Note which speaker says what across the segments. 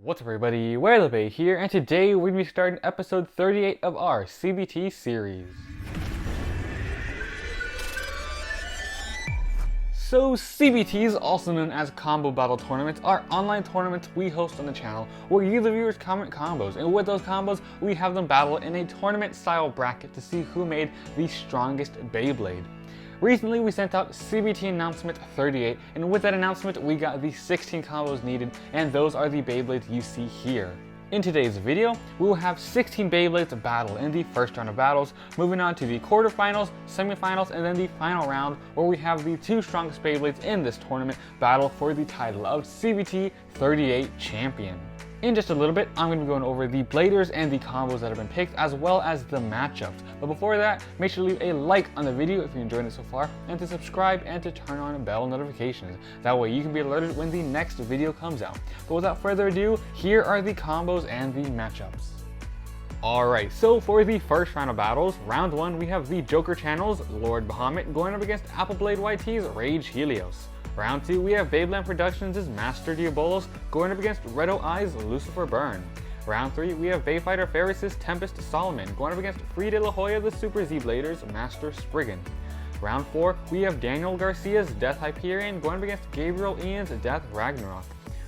Speaker 1: What's up everybody, WayoftheBey here, and today we're going to be starting episode 38 of our CBT series. So CBTs, also known as Combo Battle Tournaments, are online tournaments we host on the channel where you the viewers comment combos, and with those combos we have them battle in a tournament style bracket to see who made the strongest Beyblade. Recently, we sent out CBT announcement 38, and with that announcement, we got the 16 combos needed, and those are the Beyblades you see here. In today's video, we will have 16 Beyblades battle in the first round of battles, moving on to the quarterfinals, semifinals, and then the final round, where we have the two strongest Beyblades in this tournament battle for the title of CBT 38 champion. In just a little bit, I'm going to be going over the bladers and the combos that have been picked, as well as the matchups. But before that, make sure to leave a like on the video if you enjoyed it so far, and to subscribe and to turn on bell notifications. That way you can be alerted when the next video comes out. But without further ado, here are the combos and the matchups. Alright, so for the first round of battles, round 1, we have the Joker Channel's Lord Bahamut going up against Appleblade YT's Rage Helios. Round 2, we have Beyblade Productions' Master Diabolos going up against Redo Eye's Lucifer Burn. Round 3, we have Bayfighter Ferris' Tempest Solomon going up against Free De La Hoya the Super Z-Blader's Master Spriggan. Round 4, we have Daniel Garcia's Death Hyperion going up against Gabriel Ian's Death Ragnarok.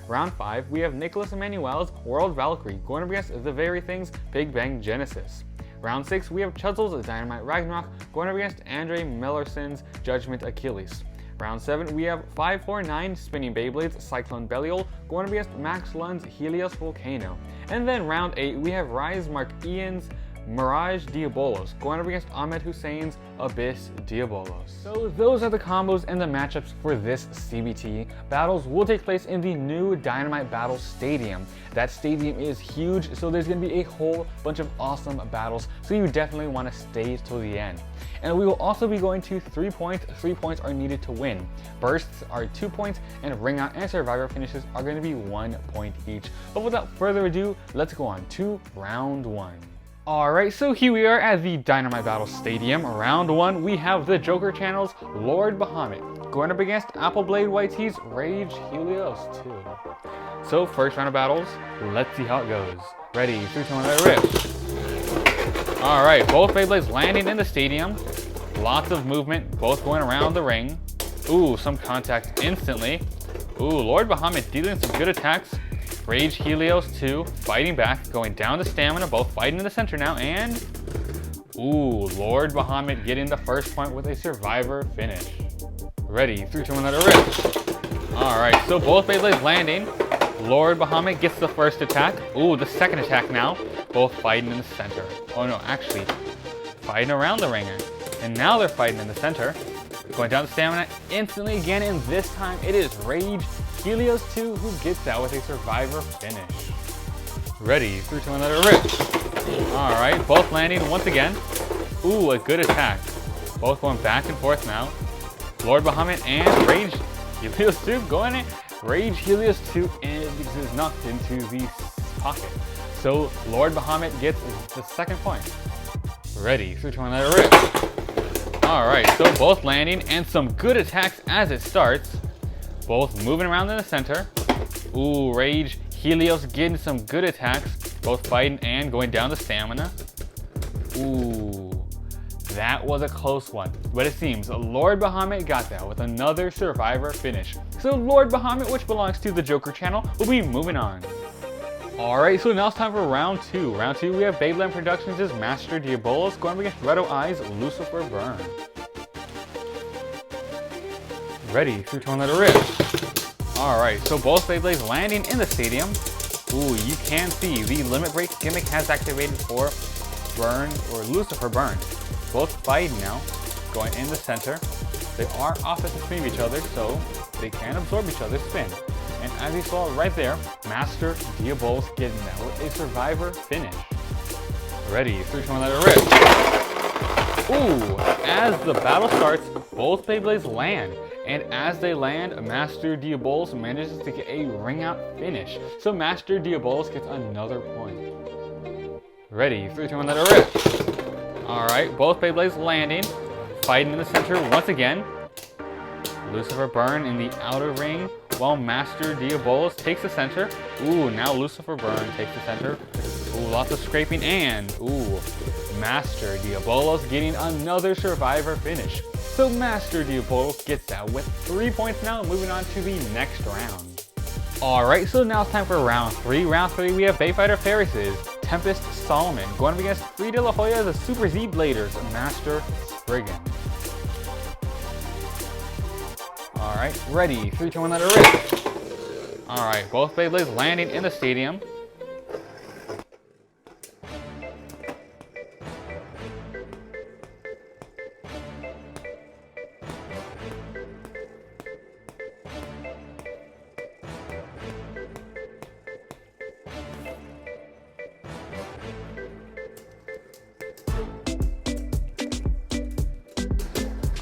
Speaker 1: Round 5, we have Nicholas Emmanuel's World Valkyrie going up against The Very Thing's Big Bang Genesis. Round 6, we have Chuzzle's Dynamite Ragnarok going up against Andre Millerson's Judgment Achilles. Round 7, we have 549 Spinning Beyblades Cyclone Belial going up against Max Lund's Helios Volcano. And then round 8, we have Rise Mark Ian's Mirage Diabolos going up against Ahmed Hussein's Abyss Diabolos. So those are the combos and the matchups for this CBT. Battles will take place in the new Dynamite Battle Stadium. That stadium is huge, so there's going to be a whole bunch of awesome battles, so you definitely want to stay till the end. And we will also be going to 3 points. 3 points are needed to win. Bursts are 2 points, and ring out and survivor finishes are going to be 1 point each. But without further ado, let's go on to round 1. Alright, so here we are at the Dynamite Battle Stadium. Round 1, we have the Joker Channel's Lord Bahamut going up against Appleblade YT's Rage Helios 2. So first round of battles, let's see how it goes. Ready, 3, 2, 1, let it rip. Alright, both Beyblades landing in the stadium. Lots of movement, both going around the ring. Ooh, some contact instantly. Ooh, Lord Bahamut dealing some good attacks. Rage Helios 2 fighting back, going down to stamina, both fighting in the center now, and ooh, Lord Bahamut getting the first point with a survivor finish. Ready, 3, 2, 1, let it rip. Alright, so both Beyblades landing. Lord Bahamut gets the first attack. Ooh, the second attack now. Both fighting in the center. Oh no, actually, fighting around the ring. And now they're fighting in the center. Going down to stamina instantly again, and this time it is Rage Helios 2 who gets out with a survivor finish. Ready, 3, 2, 1, let it rip. Alright, both landing once again. Ooh, a good attack. Both going back and forth now. Lord Bahamut and Rage Helios 2 going in. Rage Helios 2 is knocked into the pocket. So Lord Bahamut gets the second point. Ready, 3, 2, 1, let it rip. Alright, so both landing and some good attacks as it starts. Both moving around in the center. Ooh, Rage Helios getting some good attacks. Both fighting and going down to stamina. Ooh, that was a close one. But it seems Lord Bahamut got that with another survivor finish. So Lord Bahamut, which belongs to the Joker Channel, will be moving on. Alright, so now it's time for round 2. Round 2, we have Beyblade Productions' Master Diabolos going up against Redo Eye's Lucifer Burn. Ready, 3, 2, 1, let it rip. Alright, so both Beyblades landing in the stadium. Ooh, you can see the limit break gimmick has activated for Burn, or Lucifer Burn. Both fighting now, going in the center. They are opposite spin of each other, so they can absorb each other's spin. And as you saw right there, Master Diabolos getting that with a survivor finish. Ready, 3, 2, 1, let it rip. Ooh, as the battle starts, both Beyblades land. And as they land, Master Diabolos manages to get a ring out finish. So Master Diabolos gets another point. Ready, 3, 2, 1, let it rip. Alright, both Beyblades landing, fighting in the center once again. Lucifer Burn in the outer ring while Master Diabolos takes the center. Ooh, now Lucifer Burn takes the center. Ooh, lots of scraping, and ooh, Master Diabolos getting another survivor finish. So Master Diabolos gets that with 3 points now, moving on to the next round. Alright, so now it's time for round 3. Round 3, we have Bayfighter Ferris's Tempest Solomon going up against Free De La Hoya's the Super Z-Bladers, Master Spriggan. Alright, ready, 3, 2, 1, let it rip. Alright, both Beyblades landing in the stadium.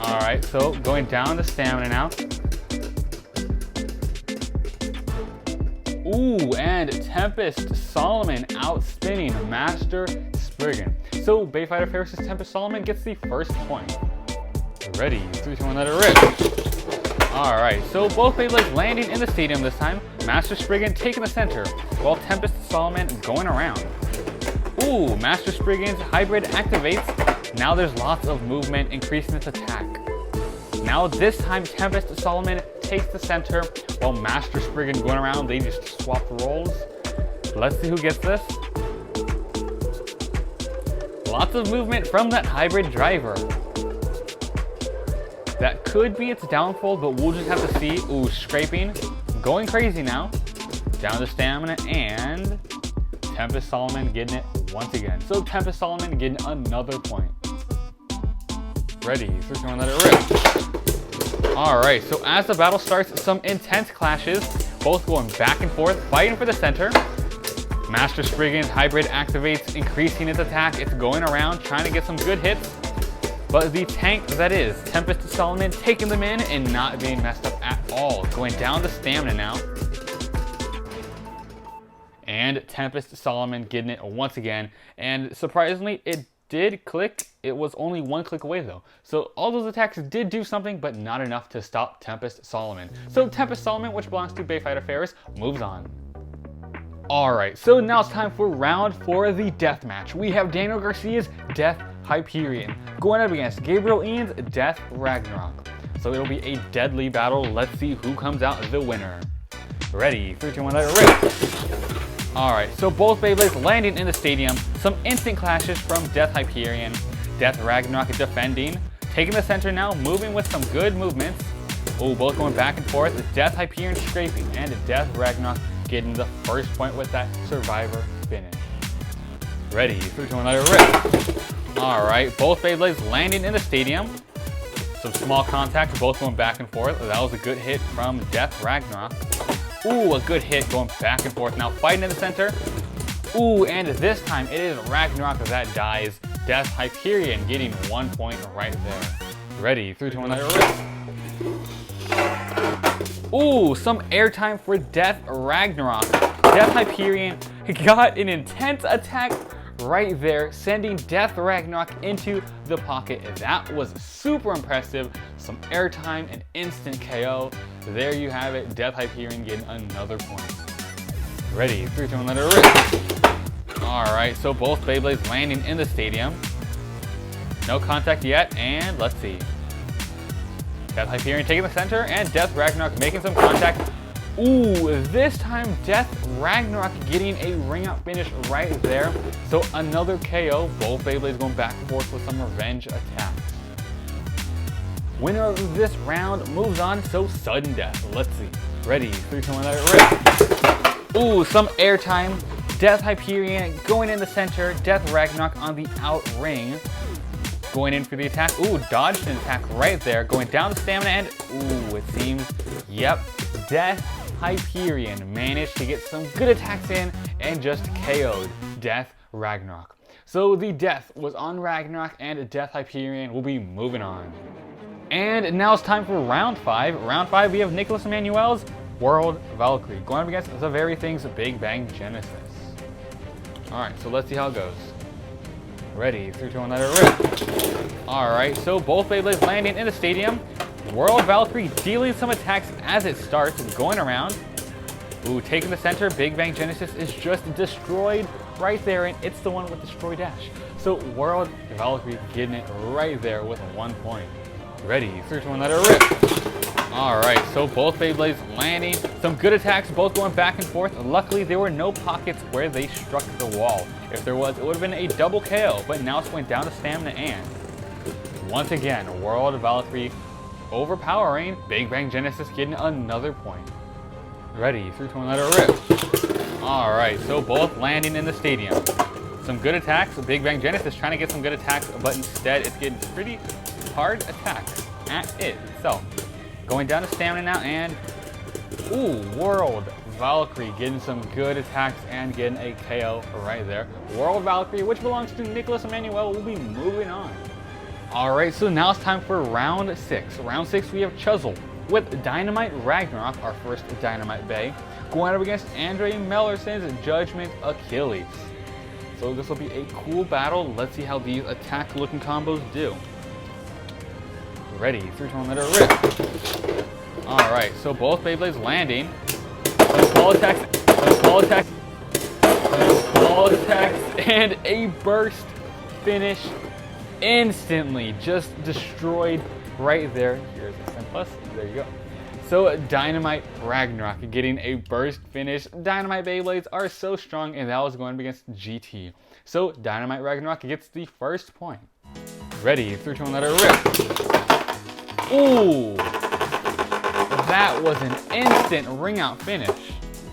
Speaker 1: Alright, so going down to stamina now. Ooh, and Tempest Solomon outspinning Master Spriggan. So Bayfighter Ferris' Tempest Solomon gets the first point. Ready, 3, 2, 1, let it rip. Alright, so both Beyblades landing in the stadium this time. Master Spriggan taking the center, while Tempest Solomon going around. Ooh, Master Spriggan's hybrid activates. Now there's lots of movement, increasing its attack. Now this time Tempest Solomon takes the center, while Master Spriggan going around. They just swap roles. Let's see who gets this. Lots of movement from that hybrid driver. That could be its downfall, but we'll just have to see. Ooh, scraping. Going crazy now. Down to stamina, and Tempest Solomon getting it once again. So Tempest Solomon getting another point. Ready, 3, 2, 1, let it rip. Alright, so as the battle starts, some intense clashes, both going back and forth, fighting for the center. Master Spriggan's hybrid activates, increasing its attack. It's going around, trying to get some good hits. But the tank that is Tempest Solomon taking them in and not being messed up at all. Going down to stamina now. And Tempest Solomon getting it once again. And surprisingly, it did click. It was only 1 click away though. So all those attacks did do something, but not enough to stop Tempest Solomon. So Tempest Solomon, which belongs to Bayfighter Ferris, moves on. Alright, so now it's time for round 4 of the death match. We have Daniel Garcia's Death Hyperion going up against Gabriel Ian's Death Ragnarok. So it'll be a deadly battle. Let's see who comes out the winner. Ready, 3, 2, 1, let it rip. Alright, so both Beyblades landing in the stadium. Some instant clashes from Death Hyperion. Death Ragnarok defending. Taking the center now, moving with some good movements. Oh, both going back and forth. Death Hyperion scraping, and Death Ragnarok getting the first point with that survivor finish. Ready, 3, 2, 1, let it rip. Alright, both Beyblades landing in the stadium. Some small contact, both going back and forth. That was a good hit from Death Ragnarok. Ooh, a good hit going back and forth. Now fighting in the center. Ooh, and this time it is Ragnarok that dies. Death Hyperion getting 1 point right there. Ready, 3, 2, 1, let it rip. Ooh, some airtime for Death Ragnarok. Death Hyperion got an intense attack right there, sending Death Ragnarok into the pocket. That was super impressive. Some airtime and instant KO. There you have it. Death Hyperion getting another point. Ready, 3, 2, 1, let it rip. Alright, so both Beyblades landing in the stadium. No contact yet, and let's see. Death Hyperion taking the center, and Death Ragnarok making some contact. Ooh, this time Death Ragnarok getting a ring out finish right there. So another KO, both Beyblades going back and forth with some revenge attacks. Winner of this round moves on, so sudden death. Let's see. Ready, 3, 2, 1, let it rip. Ooh, some airtime. Death Hyperion going in the center. Death Ragnarok on the out ring. Going in for the attack. Ooh, dodged an attack right there. Going down the stamina, and ooh, it seems, yep, Death Hyperion managed to get some good attacks in and just KO'd Death Ragnarok. So the death was on Ragnarok, and Death Hyperion will be moving on. And now it's time for round 5. Round 5, we have Nicholas Emanuel's World Valkyrie going up against the very thing's Big Bang Genesis. Alright, so let's see how it goes. Ready, 3, 2, 1, let it rip. Alright, so both Beyblades landing in the stadium. World Valkyrie dealing some attacks as it starts, going around. Ooh, taking the center. Big Bang Genesis is just destroyed right there, and it's the one with Destroy Dash. So World Valkyrie getting it right there with 1 point. Ready, 3, 2, 1, let it rip. Alright, so both Beyblades landing. Some good attacks, both going back and forth. Luckily, there were no pockets where they struck the wall. If there was, it would have been a double KO, but now it's going down to stamina and once again, World Valkyrie overpowering. Big Bang Genesis getting another point. Ready, 3, 2, 1, let it rip. Alright, so both landing in the stadium. Some good attacks. Big Bang Genesis trying to get some good attacks, but instead it's getting pretty hard attacks at it itself. Going down to stamina now, and ooh, World Valkyrie getting some good attacks and getting a KO right there. World Valkyrie, which belongs to Nicholas Emmanuel, will be moving on. Alright, so now it's time for round 6. Round 6, we have Chuzzle with Dynamite Ragnarok, our first Dynamite Bay, going up against Andre Mellerson's Judgment Achilles. So this will be a cool battle. Let's see how these attack-looking combos do. Ready, 3, 2, 1, let it rip. Alright, so both Beyblades landing. Some small attacks, and a burst finish instantly. Just destroyed right there. Here's a 10+. There you go. So Dynamite Ragnarok getting a burst finish. Dynamite Beyblades are so strong, and that was going up against GT. So Dynamite Ragnarok gets the first point. Ready, 3, 2, 1, let it rip. Ooh! That was an instant ring out finish.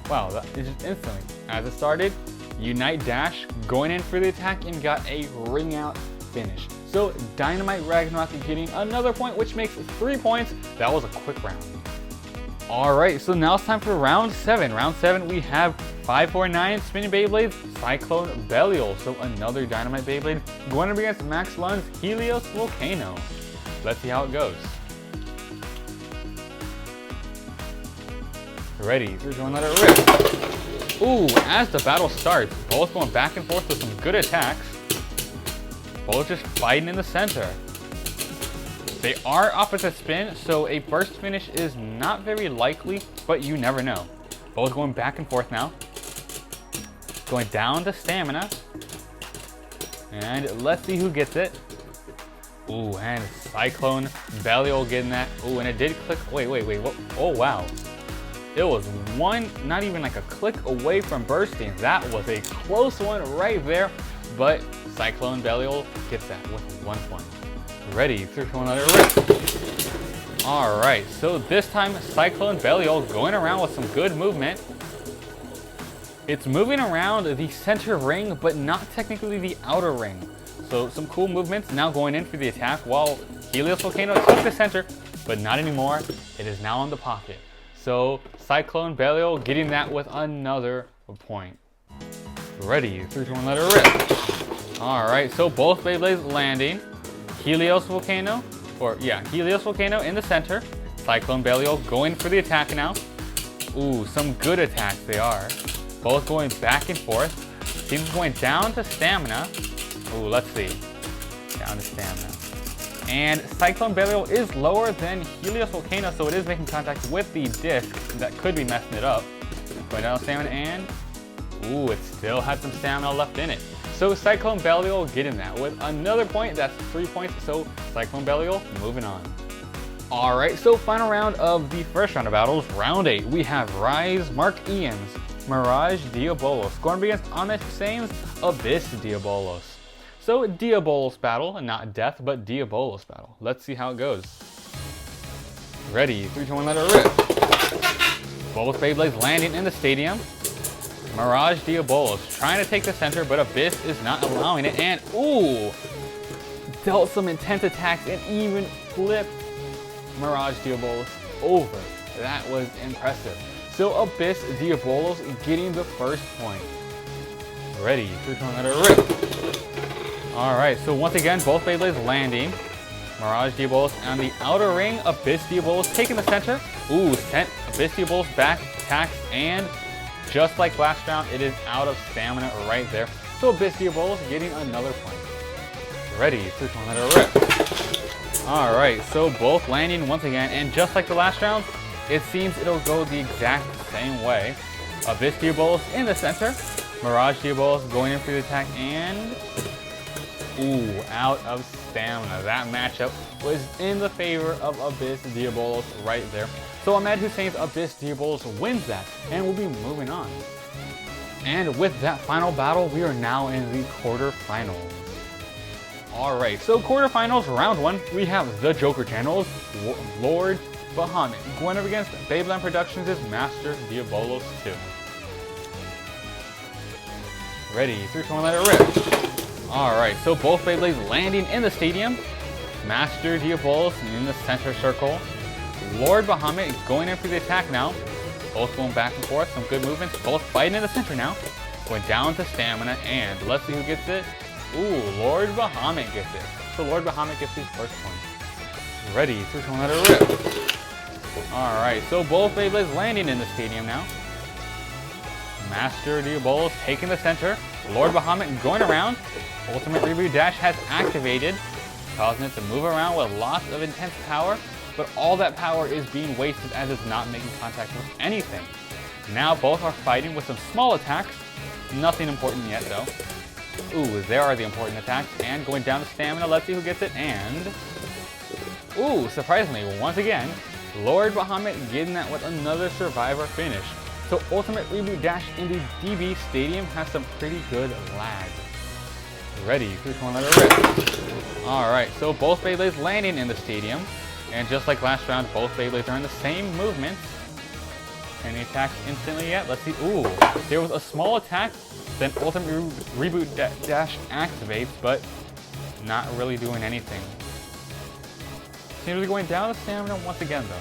Speaker 1: Wow, that is just instantly. As it started, Unite Dash going in for the attack and got a ring out finish. So Dynamite Ragnarok getting another point, which makes 3 points. That was a quick round. Alright, so now it's time for round 7. Round 7, we have 549 Spinning Beyblades, Cyclone Belial. So another Dynamite Beyblade going up against Max Lund's Helios Volcano. Let's see how it goes. Ready, 3, 2, 1, let it rip. Ooh, as the battle starts, both going back and forth with some good attacks. Both just fighting in the center. They are opposite spin, so a burst finish is not very likely, but you never know. Both going back and forth now. Going down to stamina. And let's see who gets it. Ooh, and Cyclone Belial getting that. Ooh, and it did click. Wait. What? Oh, wow. It was one, not even like a click away from bursting. That was a close one right there, but Cyclone Belial gets that with 1 point. Ready, 3, 2, 1, let it rip. Alright, so this time Cyclone Belial going around with some good movement. It's moving around the center ring, but not technically the outer ring. So some cool movements, now going in for the attack while Helios Volcano took the center, but not anymore. It is now on the pocket. So Cyclone Belial getting that with another point. Ready, 3, 2, 1, let it rip. Alright, so both Beyblades landing. Helios Volcano in the center. Cyclone Belial going for the attack now. Ooh, some good attacks they are. Both going back and forth. Seems going down to stamina. Ooh, let's see. Down to stamina. And Cyclone Belial is lower than Helios Volcano, so it is making contact with the disc. That could be messing it up. Going down to stamina, and ooh, it still had some stamina left in it. So Cyclone Belial getting that with another point. That's 3 points. So Cyclone Belial moving on. Alright, so final round of the first round of battles. Round 8, we have Rise Mark Ian's Mirage Diabolos going against Ahmed Hussein's Abyss Diabolos. So Diabolos battle, not death, but Diabolos battle. Let's see how it goes. Ready, 3, 2, 1, let it rip. Both Beyblades landing in the stadium. Mirage Diabolos trying to take the center, but Abyss is not allowing it, and ooh, dealt some intense attacks and even flipped Mirage Diabolos over. That was impressive. So Abyss Diabolos getting the first point. Ready, 3, 2, 1, let it rip. Alright, so once again, both Beyblades landing. Mirage Diabolos on the outer ring. Abyss Diabolos taking the center. Ooh, sent Abyss Diabolos back, attacks, and just like last round, it is out of stamina right there. So Abyss Diabolos getting another point. Ready, 3, 2, 1, let it rip. Alright, so both landing once again, and just like the last round, it seems it'll go the exact same way. Abyss Diabolus in the center, Mirage Diabolus going in for the attack, and ooh, out of stamina. That matchup was in the favor of Abyss Diabolus right there. So Ahmed Hussein's Abyss Diabolus wins that, and we'll be moving on. And with that final battle, we are now in the quarterfinals. Alright, so quarterfinals, round 1, we have the Joker channels, Lord Bahamut, going up against Beyblade Productions' Master Diabolos 2. Ready, 3, 2, 1, let it rip. Alright, so both Beyblades landing in the stadium, Master Diabolos in the center circle, Lord Bahamut going in for the attack now, both going back and forth, some good movements, both fighting in the center now, going down to stamina, and let's see who gets it. Ooh, Lord Bahamut gets it. So Lord Bahamut gets his first point. Ready, 3, 2, 1, let it rip. Alright, so both Beyblades landing in the stadium now. Master Diabolos taking the center. Lord Bahamut going around. Ultimate Reboot Dash has activated, causing it to move around with lots of intense power, but all that power is being wasted as it's not making contact with anything. Now both are fighting with some small attacks. Nothing important yet though. Ooh, there are the important attacks, and going down to stamina, let's see who gets it, and ooh, surprisingly, once again, Lord Bahamut getting that with another survivor finish. So Ultimate Reboot Dash in the DB Stadium has some pretty good lag. Ready, 3, 2, 1, let it rip. Alright, so both Beyblades landing in the stadium, and just like last round, both Beyblades are in the same movements. Any attacks instantly yet? Let's see. Ooh, there was a small attack, then Ultimate Reboot Dash activates, but not really doing anything. Seems to be going down to stamina once again, though.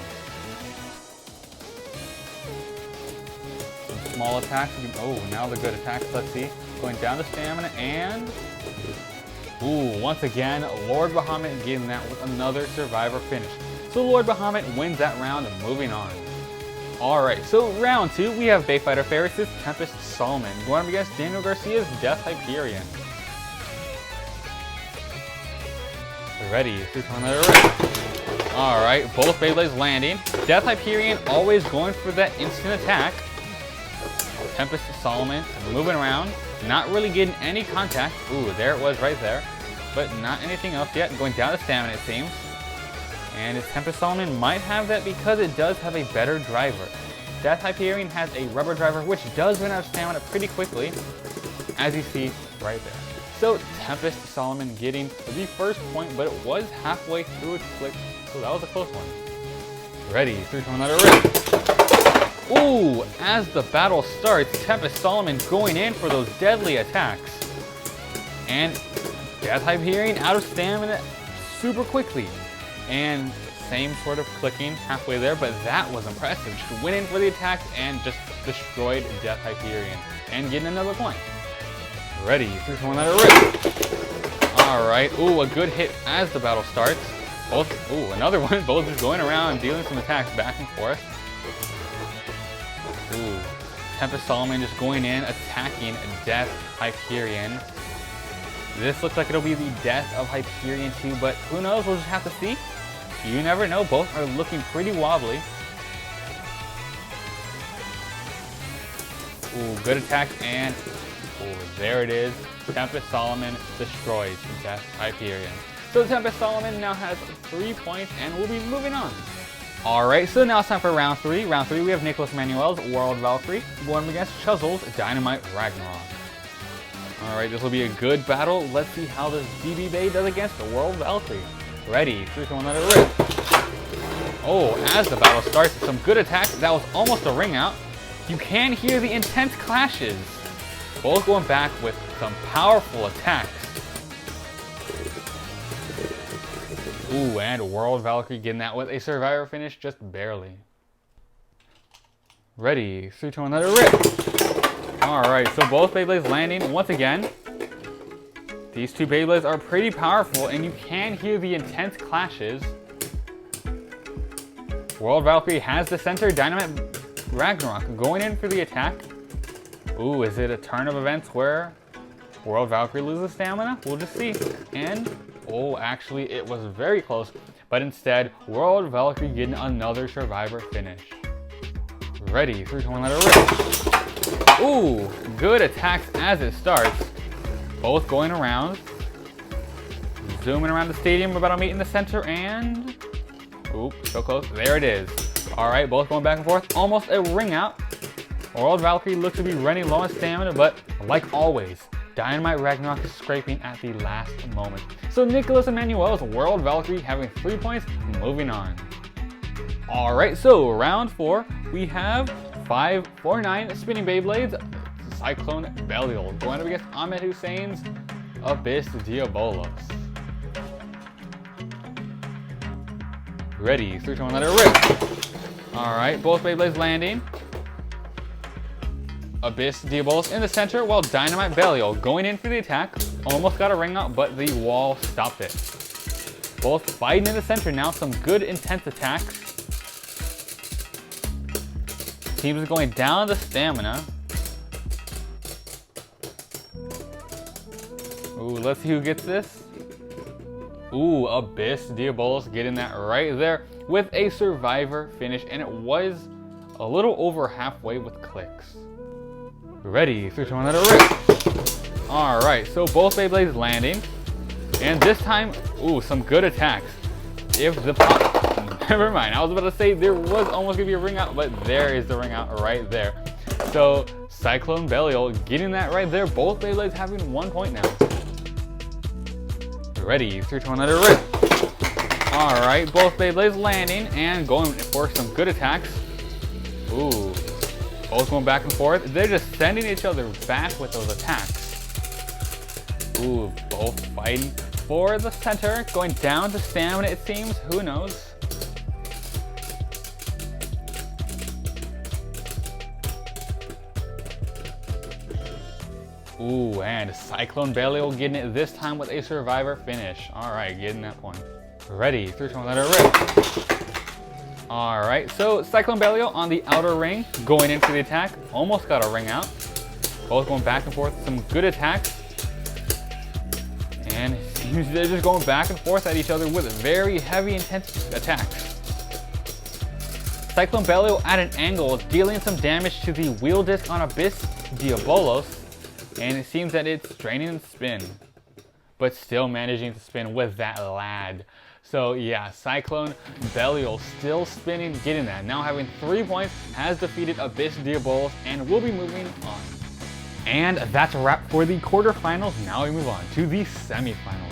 Speaker 1: Some small attacks. Oh, now the good attacks. Let's see. Going down to stamina, and ooh, once again, Lord Bahamut getting that with another survivor finish. So Lord Bahamut wins that round and moving on. Alright, so round 2, we have Bayfighter Ferris' Tempest Solomon going up against Daniel Garcia's Death Hyperion. Ready, 3, 2, 1, let it rip. Alright, both Beyblades landing. Death Hyperion always going for that instant attack. Tempest Solomon moving around, not really getting any contact. Ooh, there it was right there. But not anything else yet. Going down to stamina, it seems. And its Tempest Solomon might have that because it does have a better driver. Death Hyperion has a rubber driver, which does run out of stamina pretty quickly, as you see right there. So Tempest Solomon getting the first point, but it was halfway through its flick, so that was a close one. Ready, 3, 2, 1, let it rip. Ooh, as the battle starts, Tempest Solomon going in for those deadly attacks. And Death Hyperion out of stamina super quickly. And same sort of clicking halfway there, but that was impressive. Just went in for the attack and just destroyed Death Hyperion. And getting another point. Ready, 3, 2, 1, let it rip. Alright, ooh, a good hit as the battle starts. Both, ooh, another one. Both just going around and dealing some attacks back and forth. Ooh, Tempest Solomon just going in, attacking Death Hyperion. This looks like it'll be the death of Hyperion 2, but who knows? We'll just have to see. You never know. Both are looking pretty wobbly. Ooh, good attack, and ooh, there it is. Tempest Solomon destroys Death Hyperion. So Tempest Solomon now has 3 points, and we'll be moving on. Alright, so now it's time for round 3. Round 3, we have Nicholas Manuel's World Valkyrie going against Chuzzle's Dynamite Ragnarok. Alright, this will be a good battle. Let's see how this DB Bay does against the World Valkyrie. Ready, 3, 2, 1, let it rip. Oh, as the battle starts, some good attacks. That was almost a ring out. You can hear the intense clashes. Both going back with some powerful attacks. Ooh, and World Valkyrie getting that with a survivor finish just barely. Ready, 3, 2, 1, let it rip. Alright, so both Beyblades landing once again. These two Beyblades are pretty powerful, and you can hear the intense clashes. World Valkyrie has the center, Dynamite Ragnarok going in for the attack. Ooh, is it a turn of events where World Valkyrie loses stamina? We'll just see. And, oh, actually, it was very close. but instead, World Valkyrie getting another survivor finish. Ready, 3, 2, 1, let it rip. Ooh, good attacks as it starts. Both going around. Zooming around the stadium, we're about to meet in the center, and... Ooh, so close. There it is. Alright, both going back and forth. Almost a ring out. World Valkyrie looks to be running low on stamina, but like always, Dynamite Ragnarok is scraping at the last moment. So Nicholas Emmanuel's World Valkyrie having 3 points, moving on. Alright, so round 4, we have 549 spinning Beyblades, Cyclone Belial, going up against Ahmed Hussein's Abyss Diabolos. Ready, 3, 2, 1, let it rip. Alright, both Beyblades landing. Abyss Diabolos in the center, while Dynamite Belial going in for the attack. Almost got a ring out, but the wall stopped it. Both fighting in the center now, some good intense attacks. Teams is going down the stamina. Ooh, let's see who gets this. Ooh, Abyss Diabolos getting that right there with a survivor finish, and it was a little over halfway with clicks. Ready, 3, 2, 1, let it rip. Alright, so both Beyblades landing. And this time, ooh, some good attacks. If the pop, never mind, I was about to say there was almost gonna be a ring out, but there is the ring out right there. So, Cyclone Belial getting that right there. Both Beyblades having 1 point now. Ready, 3, 2, 1, let it rip. Alright, both Beyblades landing and going for some good attacks. Ooh. Both going back and forth. They're just sending each other back with those attacks. Ooh, both fighting for the center. Going down to stamina, it seems. Who knows? Ooh, and Cyclone Belial getting it this time with a survivor finish. Alright, getting that point. Ready, 3, 2, 1, let it rip. Alright, so Cyclone Belial on the outer ring, going into the attack. Almost got a ring out. Both going back and forth, some good attacks. And it seems they're just going back and forth at each other with very heavy, intense attacks. Cyclone Belial at an angle, dealing some damage to the wheel disc on Abyss Diabolos. And it seems that it's draining the spin, but still managing to spin with that lad. So yeah, Cyclone Belial still spinning, getting that. Now having 3 points, has defeated Abyss Diabolos, and will be moving on. And that's a wrap for the quarterfinals. Now we move on to the semifinals.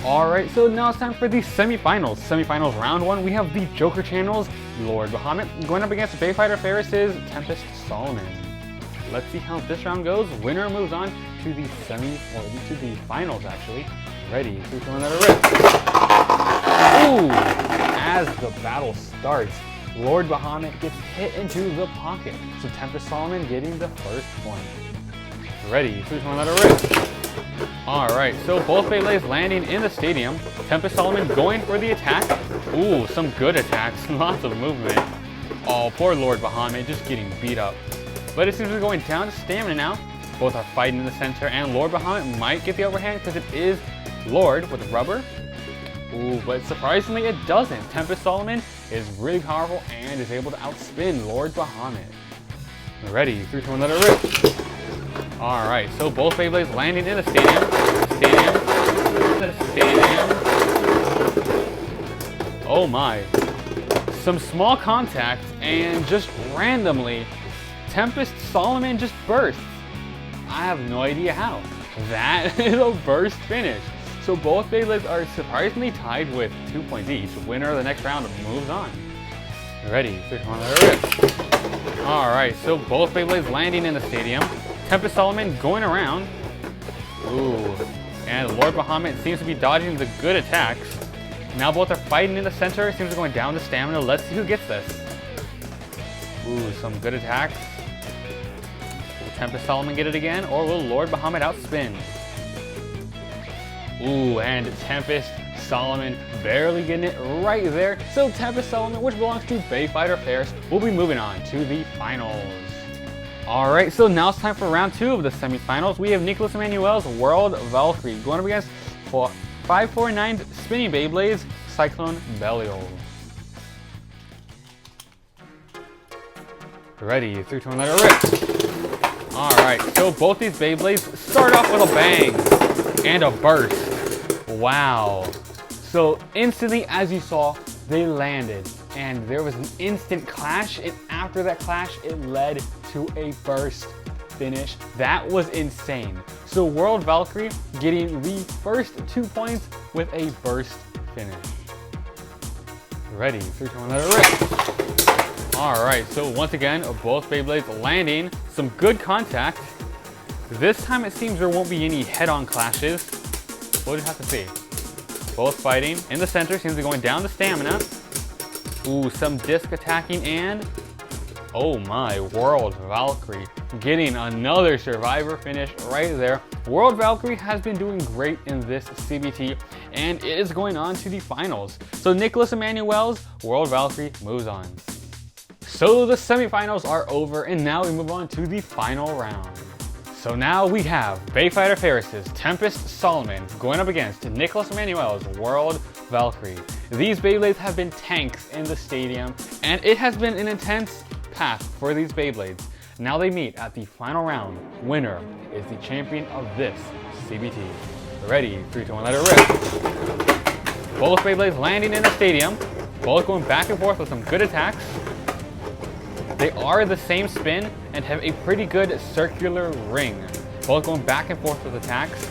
Speaker 1: Alright, so now it's time for the semifinals. Semifinals round 1, we have the Joker Channel's Lord Bahamut going up against Bayfighter Ferris's Tempest Solomon. Let's see how this round goes. Winner moves on to the to the finals actually. Ready, 3, 2, 1, let it rip. Ooh! As the battle starts, Lord Bahamut gets hit into the pocket. So Tempest Solomon getting the first point. Ready, 3, 2, 1, let it rip. Alright, so both Beyblades landing in the stadium. Tempest Solomon going for the attack. Ooh, some good attacks, lots of movement. Oh, poor Lord Bahamut just getting beat up. But it seems we're going down to stamina now. Both are fighting in the center, and Lord Bahamut might get the upper hand because it is Lord with rubber. Ooh, but surprisingly it doesn't. Tempest Solomon is really powerful and is able to outspin Lord Bahamut. Ready, 3, 2, 1, let it rip. Alright, so both Beyblades landing in the stadium. Oh my. Some small contact, and just randomly, Tempest Solomon just bursts. I have no idea how. That is a burst finish. So both Beyblades are surprisingly tied with 2 points each. Winner of the next round moves on. Ready, 3, 2, 1, let it rip. Alright, so both Beyblades landing in the stadium. Tempest Solomon going around. Ooh, and Lord Bahamut seems to be dodging the good attacks. Now both are fighting in the center. Seems to be going down to stamina. Let's see who gets this. Ooh, some good attacks. Will Tempest Solomon get it again, or will Lord Bahamut outspin? Ooh, and Tempest Solomon barely getting it right there. So Tempest Solomon, which belongs to Bayfighter Ferris, will be moving on to the finals. Alright, so now it's time for round 2 of the semifinals. We have Nicholas Emmanuel's World Valkyrie going up against 549 spinning Beyblades, Cyclone Belial. Ready, 3, 2, 1, let it rip. Alright, so both these Beyblades start off with a bang and a burst. Wow. So instantly, as you saw, they landed and there was an instant clash, and after that clash, it led to a burst finish. That was insane. So World Valkyrie getting the first 2 points with a burst finish. Ready, 3, 2, 1, let it rip. Alright, so once again, both Beyblades landing, some good contact. This time it seems there won't be any head-on clashes. We'll just have to see. Both fighting. In the center, seems to be going down the stamina. Ooh, some disc attacking, and oh my, World Valkyrie getting another survivor finish right there. World Valkyrie has been doing great in this CBT, and it is going on to the finals. So Nicholas Emmanuel's World Valkyrie moves on. So the semifinals are over, and now we move on to the final round. So now we have Bayfighter Ferris's Tempest Solomon going up against Nicholas Emmanuel's World Valkyrie. These Beyblades have been tanks in the stadium, and it has been an intense path for these Beyblades. Now they meet at the final round. Winner is the champion of this CBT. Ready, 3, 2, 1, let it rip. Both Beyblades landing in the stadium, both going back and forth with some good attacks. They are the same spin and have a pretty good circular ring. Both going back and forth with attacks.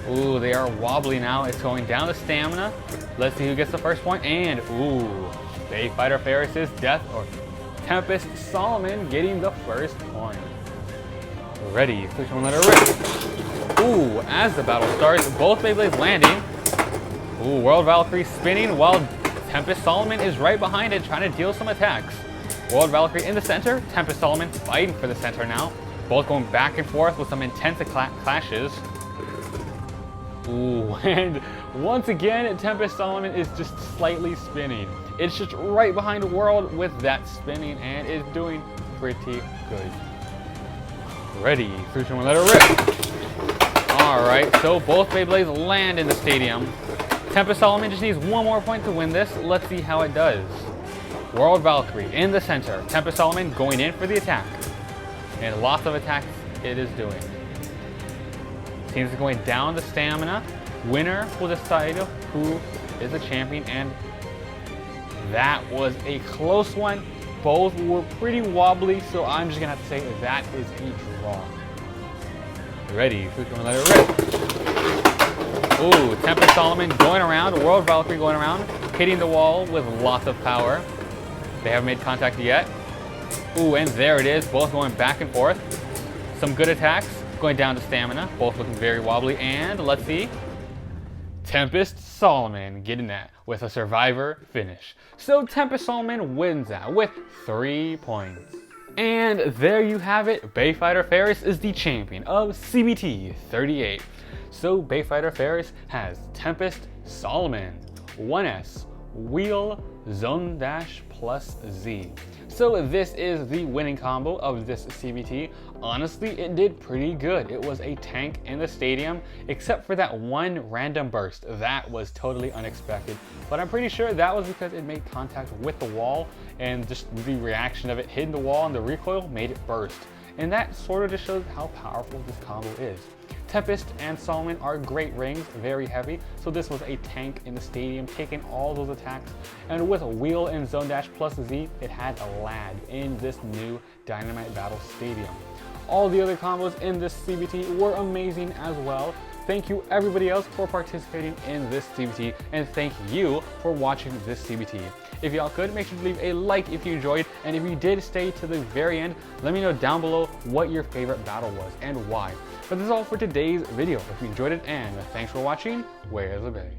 Speaker 1: Ooh, they are wobbly now. It's going down the stamina. Let's see who gets the first point. And ooh, Bayfighter Ferris's Death or Tempest Solomon getting the first point. Ready, 3, 2, 1, let it rip. Ooh, as the battle starts, both Beyblades landing. Ooh, World Valkyrie spinning while Tempest Solomon is right behind it trying to deal some attacks. World Valkyrie in the center, Tempest Solomon fighting for the center now. Both going back and forth with some intense clashes. Ooh, and once again, Tempest Solomon is just slightly spinning. It's just right behind World with that spinning, and is doing pretty good. Ready, 3, 2, 1, let it rip. Alright, so both Beyblades land in the stadium. Tempest Solomon just needs one more point to win this. Let's see how it does. World Valkyrie in the center. Tempest Solomon going in for the attack. And lots of attacks it is doing. Seems to be going down the stamina. Winner will decide who is the champion, and that was a close one. Both were pretty wobbly, so I'm just gonna have to say that is a draw. Ready, 3, 2, 1, let it rip. Ooh, Tempest Solomon going around, World Valkyrie going around, hitting the wall with lots of power. They haven't made contact yet. Ooh, and there it is, both going back and forth. Some good attacks, going down to stamina, both looking very wobbly, and let's see. Tempest Solomon getting that with a survivor finish. So Tempest Solomon wins that with 3 points. And there you have it, Bayfighter Ferris is the champion of CBT 38. So Bayfighter Ferris has Tempest Solomon, 1S, Wheel, Zone Dash plus Z. So this is the winning combo of this CBT. Honestly, it did pretty good. It was a tank in the stadium, except for that one random burst. That was totally unexpected, but I'm pretty sure that was because it made contact with the wall, and just the reaction of it hitting the wall and the recoil made it burst. And that sort of just shows how powerful this combo is. Tempest and Solomon are great rings, very heavy, so this was a tank in the stadium, taking all those attacks. And with Wheel and Zone Dash plus Z, it had a lag in this new Dynamite Battle Stadium. All the other combos in this CBT were amazing as well. Thank you everybody else for participating in this CBT, and thank you for watching this CBT. If y'all could, make sure to leave a like if you enjoyed, and if you did stay to the very end, let me know down below what your favorite battle was and why. But this is all for today's video. If you enjoyed it, and thanks for watching, Way of the Bay.